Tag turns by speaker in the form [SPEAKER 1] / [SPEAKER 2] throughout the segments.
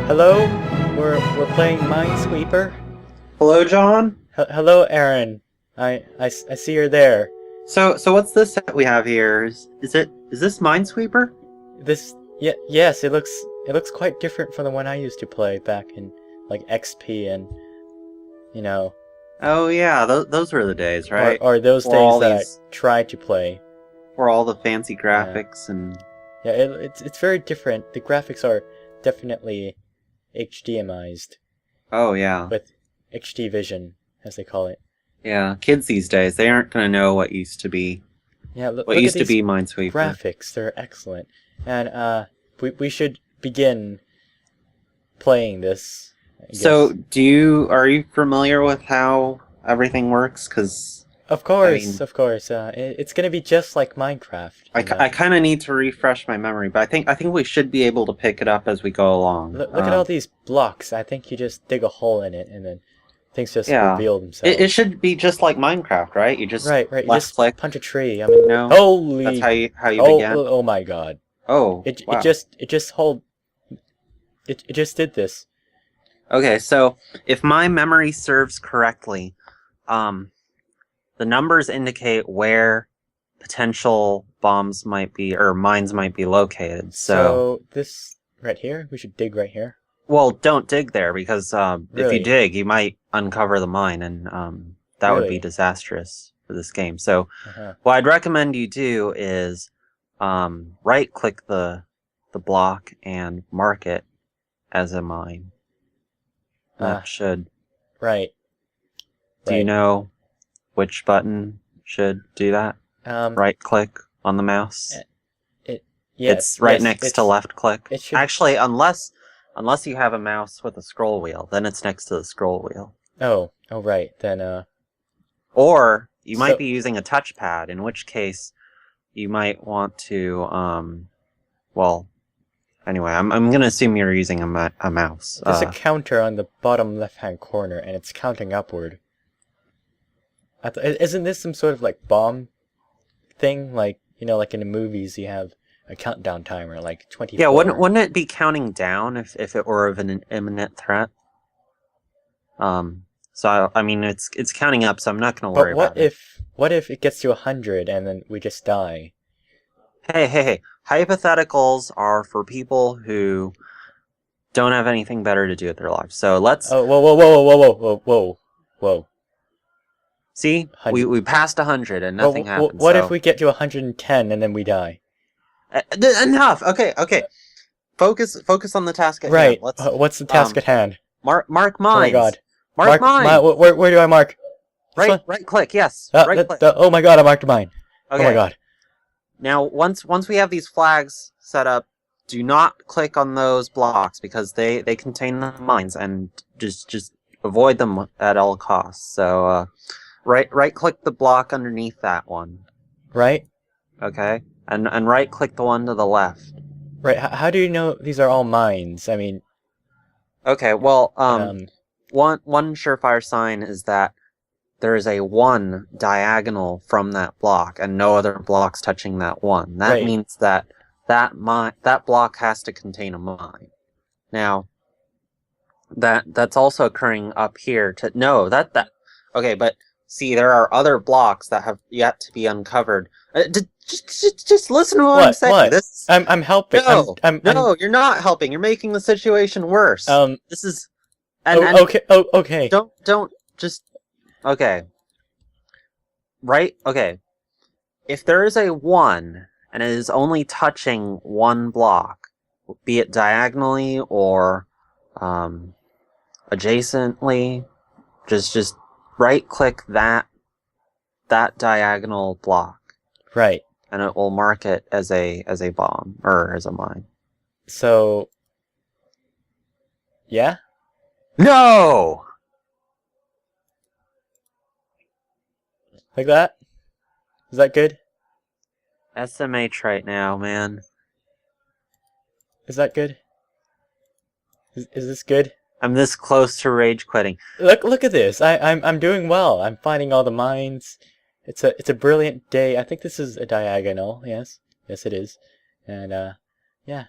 [SPEAKER 1] Hello? We're playing Minesweeper.
[SPEAKER 2] Hello, John.
[SPEAKER 1] Hello, Aaron. I see you're there.
[SPEAKER 2] So what's this that we have here? Is this Minesweeper?
[SPEAKER 1] Yes, it looks quite different from the one I used to play back in like XP and you know
[SPEAKER 2] Oh yeah, those were the days, right?
[SPEAKER 1] or those
[SPEAKER 2] For all
[SPEAKER 1] days that
[SPEAKER 2] these,
[SPEAKER 1] I tried to play.
[SPEAKER 2] for all the fancy
[SPEAKER 1] Yeah,
[SPEAKER 2] graphics and
[SPEAKER 1] yeah. It's very different. The graphics are definitely HDMized
[SPEAKER 2] oh yeah,
[SPEAKER 1] with HD vision, as they call it.
[SPEAKER 2] yeah. Kids these days, they aren't gonna know what used to be
[SPEAKER 1] Yeah,
[SPEAKER 2] what
[SPEAKER 1] look at
[SPEAKER 2] used to
[SPEAKER 1] these
[SPEAKER 2] be Minesweeper.
[SPEAKER 1] graphics. They're excellent. And we should begin playing this, I
[SPEAKER 2] So
[SPEAKER 1] guess.
[SPEAKER 2] are you familiar with how everything works? Because
[SPEAKER 1] Of
[SPEAKER 2] I
[SPEAKER 1] course,
[SPEAKER 2] mean,
[SPEAKER 1] of course. It's gonna be just like Minecraft,
[SPEAKER 2] I kind of need to refresh my memory, but I think we should be able to pick it up as we go along.
[SPEAKER 1] Look at all these blocks. I think you just dig a hole in it and then things just
[SPEAKER 2] Yeah.
[SPEAKER 1] reveal
[SPEAKER 2] It
[SPEAKER 1] themselves.
[SPEAKER 2] should be just like Minecraft, right? You just
[SPEAKER 1] Right, right. You
[SPEAKER 2] left
[SPEAKER 1] just
[SPEAKER 2] click,
[SPEAKER 1] punch a tree. I mean,
[SPEAKER 2] that's
[SPEAKER 1] holy,
[SPEAKER 2] how you
[SPEAKER 1] oh,
[SPEAKER 2] began.
[SPEAKER 1] oh my God!
[SPEAKER 2] Oh,
[SPEAKER 1] It
[SPEAKER 2] wow.
[SPEAKER 1] just hold. It just did this.
[SPEAKER 2] Okay, so if my memory serves correctly, um, the numbers indicate where potential bombs might be or mines might be located. So,
[SPEAKER 1] So this right here, we should dig right here.
[SPEAKER 2] well, don't dig there because if you
[SPEAKER 1] Really,
[SPEAKER 2] dig, you might uncover the mine, and that would be
[SPEAKER 1] really.
[SPEAKER 2] disastrous for this game. So,
[SPEAKER 1] Uh-huh.
[SPEAKER 2] what I'd recommend you do is right click the block and mark it as a mine.
[SPEAKER 1] Uh,
[SPEAKER 2] That should.
[SPEAKER 1] right,
[SPEAKER 2] Do you
[SPEAKER 1] right.
[SPEAKER 2] know which button should do that?
[SPEAKER 1] Um,
[SPEAKER 2] Right click on the mouse.
[SPEAKER 1] eh, it,
[SPEAKER 2] It's
[SPEAKER 1] yes,
[SPEAKER 2] right
[SPEAKER 1] yes,
[SPEAKER 2] next to left click.
[SPEAKER 1] it should.
[SPEAKER 2] Actually, unless you have a mouse with a scroll wheel, then it's next to the scroll wheel.
[SPEAKER 1] Oh, right. Then,
[SPEAKER 2] Or you might
[SPEAKER 1] so,
[SPEAKER 2] be using a touchpad, in which case you might want to well, anyway, I'm gonna assume you're using a mouse.
[SPEAKER 1] there's a counter on the bottom left-hand corner, and it's counting upward. Isn't this some sort of like bomb thing? Like, like in the movies, you have a countdown timer, like
[SPEAKER 2] Yeah,
[SPEAKER 1] 24.
[SPEAKER 2] wouldn't it be counting down if it were of an imminent threat? So I mean, it's counting up, so I'm not gonna
[SPEAKER 1] But
[SPEAKER 2] worry about it.
[SPEAKER 1] what if it gets to 100 and then we just die?
[SPEAKER 2] Hey! Hypotheticals are for people who don't have anything better to do with their lives. So let's
[SPEAKER 1] Oh, whoa.
[SPEAKER 2] see. We
[SPEAKER 1] 100.
[SPEAKER 2] we passed 100 and nothing
[SPEAKER 1] Well,
[SPEAKER 2] happened.
[SPEAKER 1] what if
[SPEAKER 2] So
[SPEAKER 1] we get to 110 and then we die?
[SPEAKER 2] enough. Okay. Focus on the task at hand.
[SPEAKER 1] Right.
[SPEAKER 2] Let's
[SPEAKER 1] What's the task
[SPEAKER 2] um
[SPEAKER 1] at hand?
[SPEAKER 2] mark
[SPEAKER 1] Oh my
[SPEAKER 2] mines.
[SPEAKER 1] God.
[SPEAKER 2] Mark mines.
[SPEAKER 1] Where do I mark? This one?
[SPEAKER 2] Right click. Yes. Right click.
[SPEAKER 1] Oh my God, I marked mine. Oh my
[SPEAKER 2] Okay.
[SPEAKER 1] God.
[SPEAKER 2] Now once we have these flags set up, do not click on those blocks because they contain the mines, and just avoid them at all costs. So right click the block underneath that one.
[SPEAKER 1] Right?
[SPEAKER 2] Okay? And right click the one to the left.
[SPEAKER 1] Right. How do you know these are all mines? I mean,
[SPEAKER 2] Okay, well,
[SPEAKER 1] um,
[SPEAKER 2] one surefire sign is that there is a 1 diagonal from that block and no other blocks touching that 1. That
[SPEAKER 1] right.
[SPEAKER 2] means that block has to contain a mine. Now, that's also occurring up here to no, that okay, but see, there are other blocks that have yet to be uncovered. Just listen to what I'm saying.
[SPEAKER 1] What?
[SPEAKER 2] This
[SPEAKER 1] I'm helping.
[SPEAKER 2] No,
[SPEAKER 1] I'm
[SPEAKER 2] no, you're not helping. You're making the situation worse. This is and
[SPEAKER 1] okay. Oh, okay.
[SPEAKER 2] don't just okay. Right? Okay. If there is a 1 and it is only touching one block, be it diagonally or adjacently, just right click that diagonal block
[SPEAKER 1] Right.
[SPEAKER 2] and it will mark it as a bomb or as a mine.
[SPEAKER 1] So, yeah?
[SPEAKER 2] No!
[SPEAKER 1] Like that? Is that good?
[SPEAKER 2] SMH right now, man.
[SPEAKER 1] Is that good? Is this good?
[SPEAKER 2] I'm this close to rage quitting.
[SPEAKER 1] Look at this. I'm doing well. I'm finding all the mines. It's a brilliant day. I think this is a diagonal. Yes. Yes, it is. And yeah.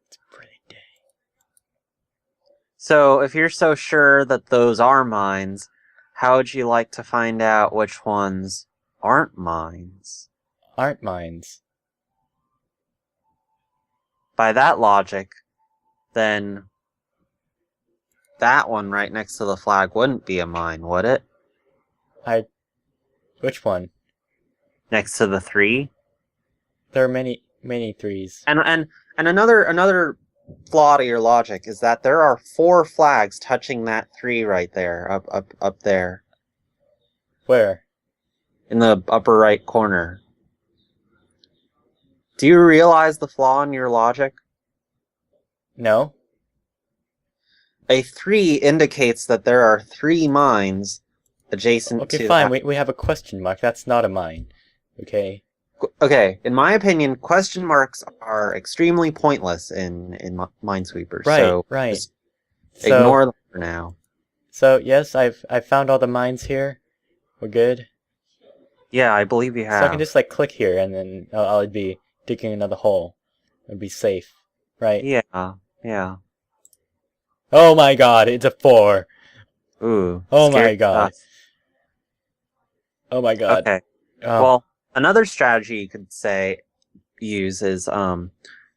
[SPEAKER 1] It's a brilliant day.
[SPEAKER 2] So, if you're so sure that those are mines, how would you like to find out which ones aren't mines?
[SPEAKER 1] Aren't mines.
[SPEAKER 2] By that logic, then that one right next to the flag wouldn't be a mine, would it?
[SPEAKER 1] Which one?
[SPEAKER 2] Next to the 3?
[SPEAKER 1] There are many threes.
[SPEAKER 2] And another flaw to your logic is that there are 4 flags touching that 3 right there, up there.
[SPEAKER 1] Where?
[SPEAKER 2] In the upper right corner. Do you realize the flaw in your logic?
[SPEAKER 1] No?
[SPEAKER 2] A 3 indicates that there are 3 mines adjacent to...
[SPEAKER 1] Okay, fine, we have a question mark. That's not a mine. Okay?
[SPEAKER 2] Okay, in my opinion, question marks are extremely pointless in Minesweeper.
[SPEAKER 1] Right,
[SPEAKER 2] so
[SPEAKER 1] right.
[SPEAKER 2] Just ignore them for now.
[SPEAKER 1] So, yes, I've found all the mines here. We're good.
[SPEAKER 2] Yeah, I believe you have.
[SPEAKER 1] So I can just, like, click here, and then I'll be digging another hole. It'd be safe. Right?
[SPEAKER 2] Yeah, yeah.
[SPEAKER 1] Oh my god, it's a 4!
[SPEAKER 2] Ooh.
[SPEAKER 1] Oh
[SPEAKER 2] scary
[SPEAKER 1] my god.
[SPEAKER 2] stuff.
[SPEAKER 1] Oh my god.
[SPEAKER 2] Okay.
[SPEAKER 1] Oh.
[SPEAKER 2] Well, another strategy you could use is,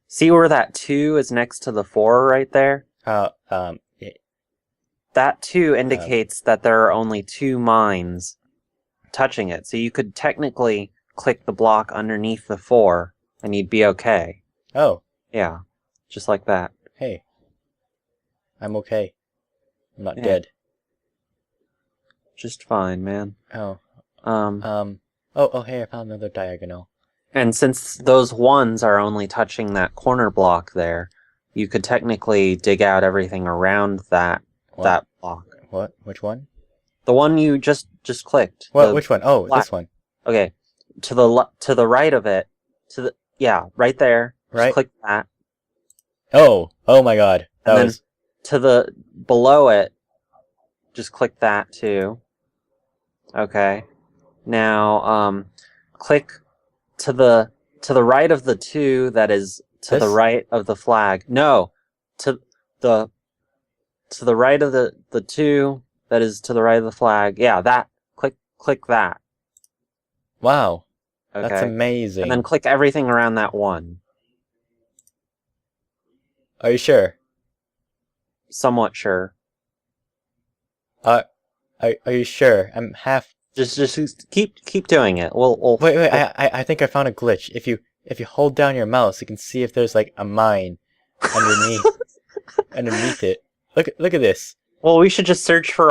[SPEAKER 2] see where that 2 is next to the 4 right there? That 2 indicates that there are only 2 mines touching it. So you could technically click the block underneath the 4, and you'd be okay.
[SPEAKER 1] Oh.
[SPEAKER 2] Yeah. Just like that.
[SPEAKER 1] Hey. I'm okay. I'm not
[SPEAKER 2] Yeah.
[SPEAKER 1] dead.
[SPEAKER 2] Just fine, man.
[SPEAKER 1] Oh.
[SPEAKER 2] Um,
[SPEAKER 1] hey, I found another diagonal.
[SPEAKER 2] And since those 1s are only touching that corner block there, you could technically dig out everything around that block.
[SPEAKER 1] What? Which one?
[SPEAKER 2] The one you just clicked.
[SPEAKER 1] What? Which one? Oh,
[SPEAKER 2] black.
[SPEAKER 1] This one.
[SPEAKER 2] Okay. To the right of it. Right there.
[SPEAKER 1] Right.
[SPEAKER 2] Just click that.
[SPEAKER 1] Oh my god.
[SPEAKER 2] Then to the below it, just click that too. Okay. Now, click to the right of the 2 that is to the right of the flag. No, to the right of the 2 that is to the right of the flag. Yeah, that. Click that.
[SPEAKER 1] Wow.
[SPEAKER 2] Okay.
[SPEAKER 1] That's amazing.
[SPEAKER 2] And then click everything around that 1.
[SPEAKER 1] Are you sure?
[SPEAKER 2] Somewhat sure.
[SPEAKER 1] Are you sure? I'm half.
[SPEAKER 2] Just keep doing it. We'll
[SPEAKER 1] Wait. I think I found a glitch. If you hold down your mouse, you can see if there's like a mine underneath it. Look at this.
[SPEAKER 2] Well, we should just search for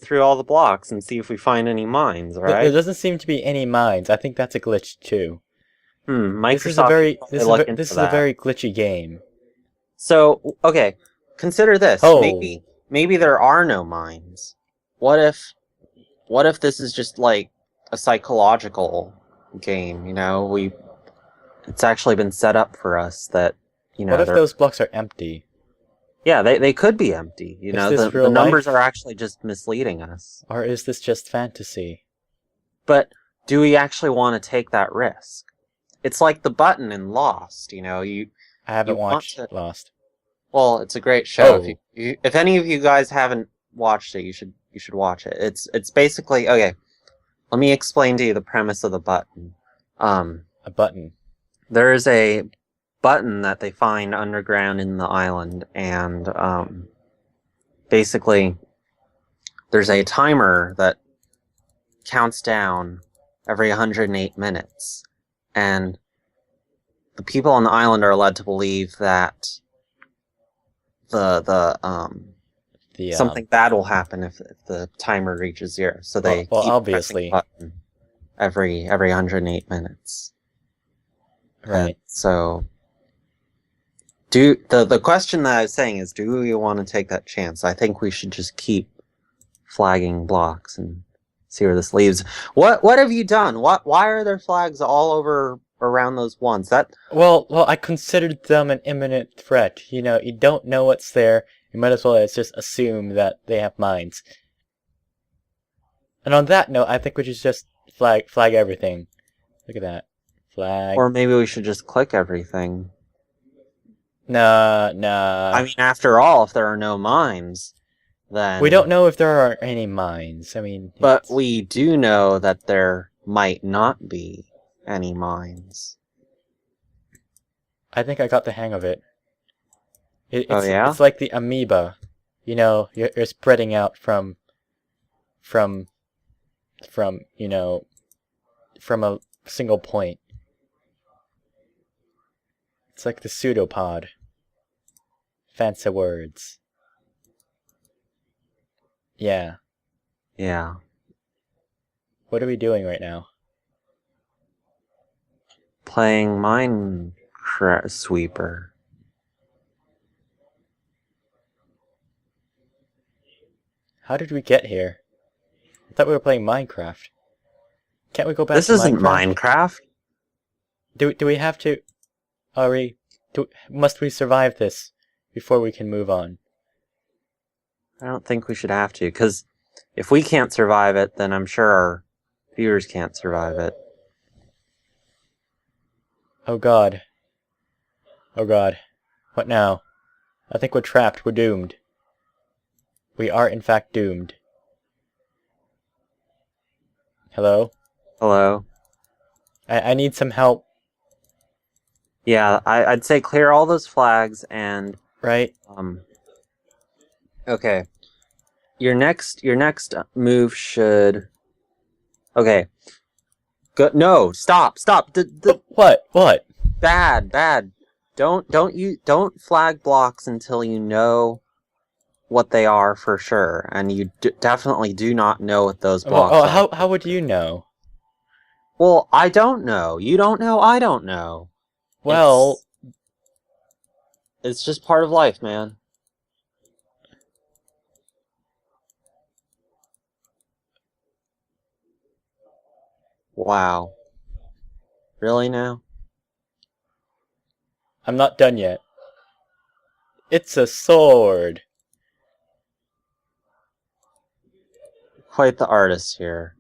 [SPEAKER 2] through all the blocks and see if we find any mines, right?
[SPEAKER 1] There doesn't seem to be any mines. I think that's a glitch too.
[SPEAKER 2] Microsoft.
[SPEAKER 1] This is a very glitchy game.
[SPEAKER 2] So, okay, consider this.
[SPEAKER 1] Oh.
[SPEAKER 2] Maybe there are no mines. What if this is just like a psychological game? It's actually been set up for us that
[SPEAKER 1] What if those blocks are empty?
[SPEAKER 2] Yeah, they could be empty. The numbers are actually just misleading us.
[SPEAKER 1] Or is this just fantasy?
[SPEAKER 2] But do we actually want to take that risk? It's like the button in Lost. I
[SPEAKER 1] haven't watched Lost.
[SPEAKER 2] Well, it's a great show.
[SPEAKER 1] Oh.
[SPEAKER 2] If any of you guys haven't watched it, you should watch it. It's basically okay. Let me explain to you the premise of the button.
[SPEAKER 1] A button.
[SPEAKER 2] There is a button that they find underground in the island, and basically there's a timer that counts down every 108 minutes, and the people on the island are led to believe that something bad will happen if the timer reaches 0. So they keep
[SPEAKER 1] obviously
[SPEAKER 2] pressing the button every 108 minutes.
[SPEAKER 1] Right.
[SPEAKER 2] And so the question that I was saying is, do we want to take that chance? I think we should just keep flagging blocks and see where this leads. What have you done? Why are there flags all over around those ones?
[SPEAKER 1] Well, I considered them an imminent threat. You don't know what's there. You might as well just assume that they have mines. And on that note, I think we should just flag everything. Look at that. Flag.
[SPEAKER 2] Or maybe we should just click everything.
[SPEAKER 1] Nah.
[SPEAKER 2] I mean, after all, if there are no mines, then...
[SPEAKER 1] We don't know if there are any mines. I mean...
[SPEAKER 2] But we do know that there might not be any mines.
[SPEAKER 1] I think I got the hang of it.
[SPEAKER 2] Oh, yeah?
[SPEAKER 1] It's like the amoeba. You know, you're spreading out from you know, from a single point. It's like the pseudopod. Fancy words. Yeah.
[SPEAKER 2] Yeah.
[SPEAKER 1] What are we doing right now?
[SPEAKER 2] Playing Minesweeper.
[SPEAKER 1] How did we get here? I thought we were playing Minecraft. Can't we go back
[SPEAKER 2] This
[SPEAKER 1] to
[SPEAKER 2] isn't
[SPEAKER 1] Minecraft?
[SPEAKER 2] Minecraft.
[SPEAKER 1] Do we have to... Must we survive this before we can move on?
[SPEAKER 2] I don't think we should have to, because if we can't survive it, then I'm sure our viewers can't survive it.
[SPEAKER 1] Oh god. Oh god. What now? I think we're trapped. We're doomed. We are in fact doomed. Hello?
[SPEAKER 2] Hello?
[SPEAKER 1] I need some help.
[SPEAKER 2] Yeah, I'd say clear all those flags and...
[SPEAKER 1] Right?
[SPEAKER 2] Okay. Your next move should... Okay. Go... No! Stop!
[SPEAKER 1] What?
[SPEAKER 2] Bad. Don't flag blocks until you know what they are for sure, and you definitely do not know what those blocks are.
[SPEAKER 1] How would you know?
[SPEAKER 2] Well, I don't know. You don't know. I don't know.
[SPEAKER 1] Well,
[SPEAKER 2] it's just part of life, man. Wow. Really now?
[SPEAKER 1] I'm not done yet. It's a sword.
[SPEAKER 2] Quite the artist here.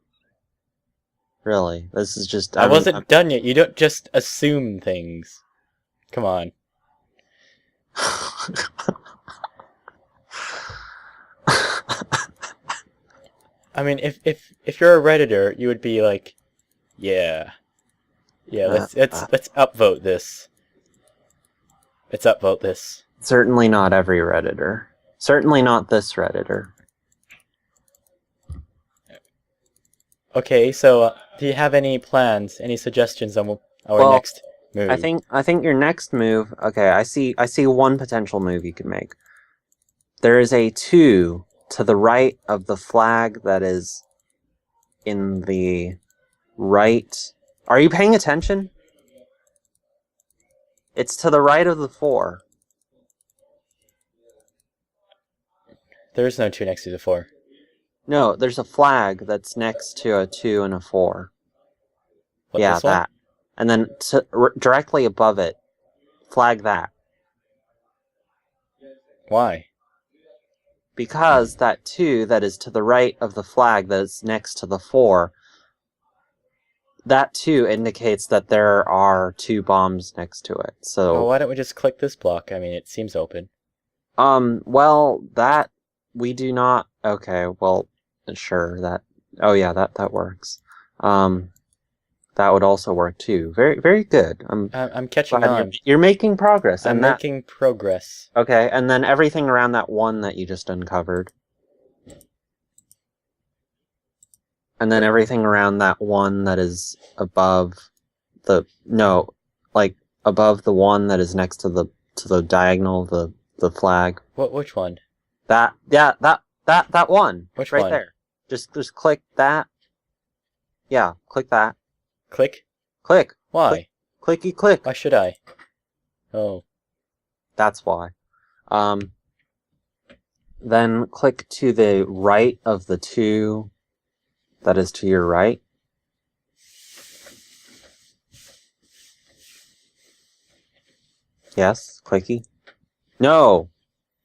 [SPEAKER 2] Really, this is just...
[SPEAKER 1] I wasn't done yet. You don't just assume things. Come on. I mean, if you're a Redditor, you would be like, yeah, let's upvote this. Let's upvote this.
[SPEAKER 2] Certainly not every Redditor. Certainly not this Redditor.
[SPEAKER 1] Okay, so do you have any plans, any suggestions on our next move?
[SPEAKER 2] I think your next move. Okay, I see one potential move you could make. There is a 2 to the right of the flag that is in the right. Are you paying attention? It's to the right of the 4.
[SPEAKER 1] There is no 2 next to the 4.
[SPEAKER 2] No, there's a flag that's next to a 2 and a 4.
[SPEAKER 1] What,
[SPEAKER 2] yeah,
[SPEAKER 1] this one?
[SPEAKER 2] that. And then directly above it, flag that.
[SPEAKER 1] Why?
[SPEAKER 2] Because that 2 that is to the right of the flag that is next to the 4, that 2 indicates that there are 2 bombs next to it. So
[SPEAKER 1] Well, why don't we just click this block? I mean, it seems open.
[SPEAKER 2] Well, that we do not. Okay, well, sure, that... Oh yeah, that works. That would also work too. Very, very good.
[SPEAKER 1] I'm catching on.
[SPEAKER 2] You're making progress.
[SPEAKER 1] I'm making progress.
[SPEAKER 2] Okay, and then everything around that 1 that you just uncovered. And then everything around that 1 that is above the... No, like, above the 1 that is next to the diagonal of the flag.
[SPEAKER 1] Which one?
[SPEAKER 2] That 1.
[SPEAKER 1] Which
[SPEAKER 2] right
[SPEAKER 1] one?
[SPEAKER 2] There. Just click that. Yeah, click that.
[SPEAKER 1] Click?
[SPEAKER 2] Click.
[SPEAKER 1] Why?
[SPEAKER 2] Clicky click.
[SPEAKER 1] Why should I? Oh.
[SPEAKER 2] That's why. Then click to the right of the 2 that is to your right. Yes, clicky. No!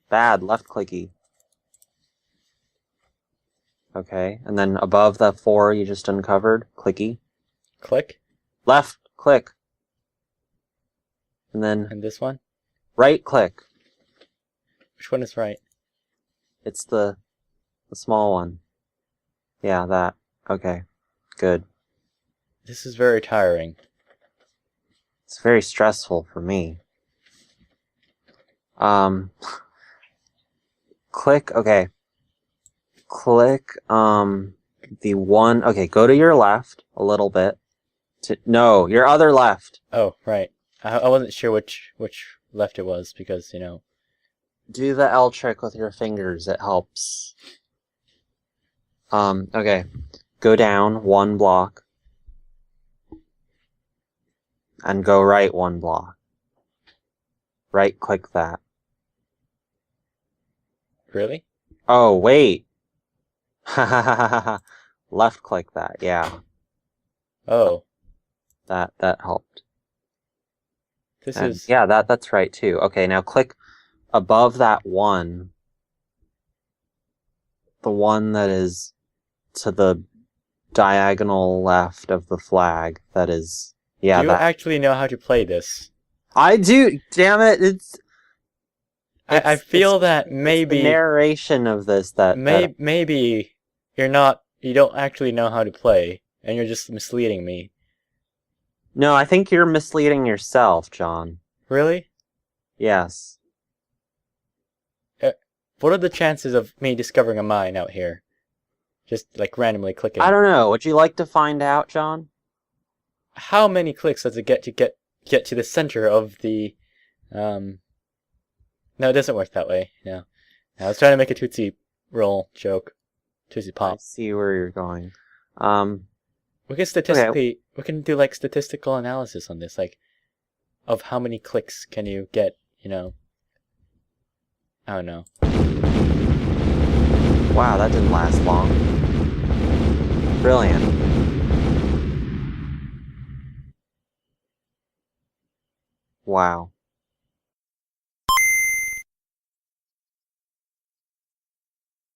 [SPEAKER 2] Bad, left clicky. Okay, and then above that 4 you just uncovered, clicky.
[SPEAKER 1] Click?
[SPEAKER 2] Left, click. And then
[SPEAKER 1] And this one?
[SPEAKER 2] Right click.
[SPEAKER 1] Which one is right?
[SPEAKER 2] It's the small one. Yeah, that. Okay. Good.
[SPEAKER 1] This is very tiring.
[SPEAKER 2] It's very stressful for me. Click, okay. Click, the one, okay, go to your left a little bit. No, your other left.
[SPEAKER 1] Oh, right. I wasn't sure which left it was because, you know.
[SPEAKER 2] Do the L trick with your fingers, it helps. Okay. Go down 1 block. And go right 1 block. Right click that.
[SPEAKER 1] Really?
[SPEAKER 2] Oh, wait. Left click that, yeah.
[SPEAKER 1] Oh.
[SPEAKER 2] That helped.
[SPEAKER 1] Is...
[SPEAKER 2] Yeah, that's right too. Okay, now click above that one. The one that is to the diagonal left of the flag. That is... Yeah,
[SPEAKER 1] Do you actually know how to play this?
[SPEAKER 2] I do! Damn it!
[SPEAKER 1] I feel that maybe...
[SPEAKER 2] It's the narration of this that...
[SPEAKER 1] Maybe you don't actually know how to play, and you're just misleading me.
[SPEAKER 2] No, I think you're misleading yourself, John.
[SPEAKER 1] Really?
[SPEAKER 2] Yes.
[SPEAKER 1] What are the chances of me discovering a mine out here? Just, like, randomly clicking.
[SPEAKER 2] I don't know. Would you like to find out, John?
[SPEAKER 1] How many clicks does it get to the center of the... No, it doesn't work that way. No. I was trying to make a Tootsie Roll joke. Tootsie Pop.
[SPEAKER 2] I see where you're going.
[SPEAKER 1] We can statistically... We can do, like, statistical analysis on this, like, of how many clicks can you get, you know... I don't know.
[SPEAKER 2] Wow, that didn't last long. Brilliant. Wow.